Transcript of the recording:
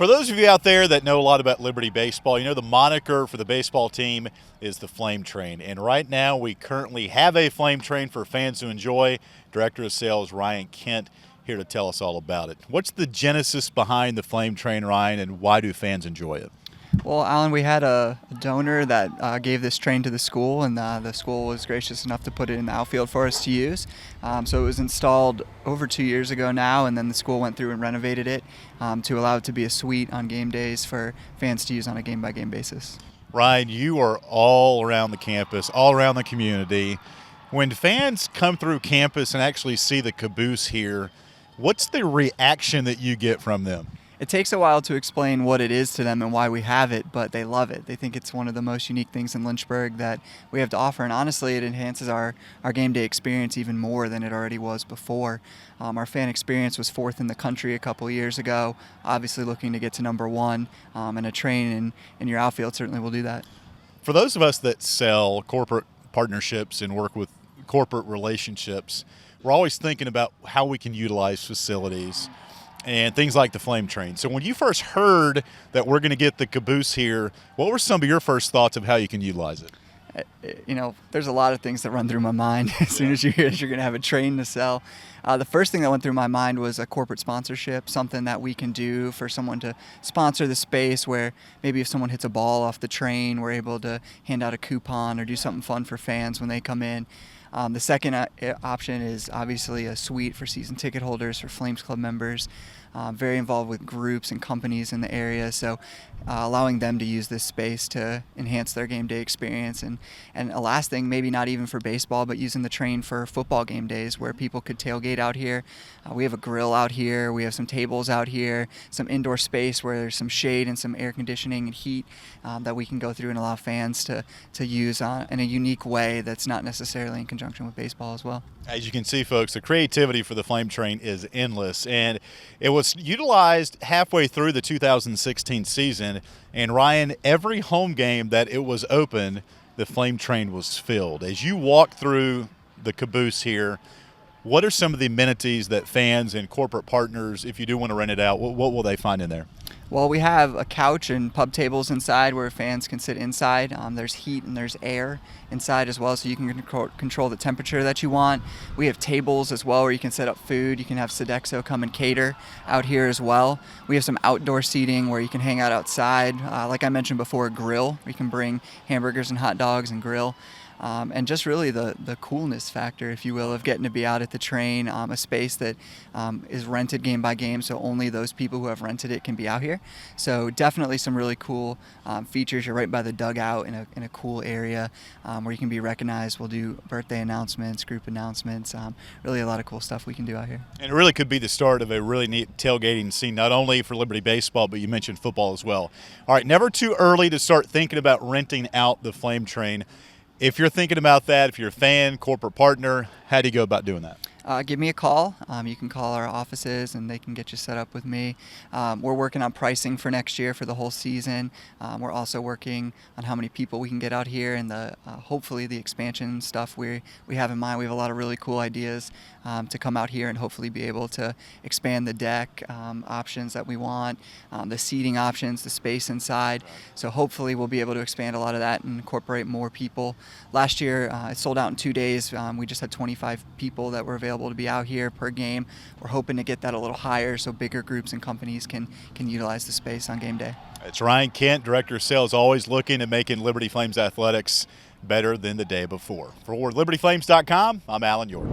For those of you out there that know a lot about Liberty baseball, you know the moniker for the baseball team is the Flame Train. And right now we currently have a Flame Train for fans to enjoy. Director of Sales Ryan Kindt here to tell us all about it. What's the genesis behind the Flame Train, Ryan, and why do fans enjoy it? Well, Alan, we had a donor that gave this train to the school, and the school was gracious enough to put it in the outfield for us to use. So it was installed over 2 years ago now, and then the school went through and renovated it to allow it to be a suite on game days for fans to use on a game-by-game basis. Ryan, you are all around the campus, all around the community. When fans come through campus and actually see the caboose here, what's the reaction that you get from them? It takes a while to explain what it is to them and why we have it, but they love it. They think it's one of the most unique things in Lynchburg that we have to offer, and honestly, it enhances our game day experience even more than it already was before. Our fan experience was 4th in the country a couple of years ago, obviously looking to get to number 1, and a train in your outfield certainly will do that. For those of us that sell corporate partnerships and work with corporate relationships, we're always thinking about how we can utilize facilities and things like the Flame Train. So when you first heard that we're going to get the caboose here, what were some of your first thoughts of how you can utilize it? You know, there's a lot of things that run through my mind as soon as you hear that you're going to have a train to sell. The first thing that went through my mind was a corporate sponsorship, something that we can do for someone to sponsor the space where maybe if someone hits a ball off the train, we're able to hand out a coupon or do something fun for fans when they come in. The second option is obviously a suite for season ticket holders, for Flames Club members, very involved with groups and companies in the area, so allowing them to use this space to enhance their game day experience. And a last thing, maybe not even for baseball, but using the train for football game days where people could tailgate out here. We have a grill out here, we have some tables out here, some indoor space where there's some shade and some air conditioning and heat that we can go through and allow fans to use in a unique way that's not necessarily in conjunction with baseball as well. As you can see, folks, the creativity for the Flame Train is endless, and it was utilized halfway through the 2016 season. And Ryan, every home game that it was open, the Flame Train was filled. As you walk through the caboose here, what are some of the amenities that fans and corporate partners, if you do want to rent it out, what will they find in there? Well, we have a couch and pub tables inside where fans can sit inside. There's heat and there's air inside as well, so you can control the temperature that you want. We have tables as well where you can set up food. You can have Sodexo come and cater out here as well. We have some outdoor seating where you can hang out outside. Like I mentioned before, a grill. We can bring hamburgers and hot dogs and grill. And just really the coolness factor, if you will, of getting to be out at the train, a space that is rented game by game, so only those people who have rented it can be out here. So definitely some really cool features. You're right by the dugout in a cool area where you can be recognized. We'll do birthday announcements, group announcements, really a lot of cool stuff we can do out here. And it really could be the start of a really neat tailgating scene, not only for Liberty baseball, but you mentioned football as well. All right, never too early to start thinking about renting out the Flame Train. If you're thinking about that, if you're a fan, corporate partner, how do you go about doing that? Give me a call. You can call our offices and they can get you set up with me. We're working on pricing for next year for the whole season. We're also working on how many people we can get out here and hopefully the expansion stuff we have in mind. We have a lot of really cool ideas to come out here and hopefully be able to expand the deck options that we want, the seating options, the space inside. So hopefully we'll be able to expand a lot of that and incorporate more people. Last year it sold out in 2 days. We just had 25 people that were available to be out here per game. We're hoping to get that a little higher so bigger groups and companies can utilize the space on game day. It's Ryan Kindt, Director of Sales, always looking at making Liberty Flames athletics better than the day before. For LibertyFlames.com, I'm Alan York.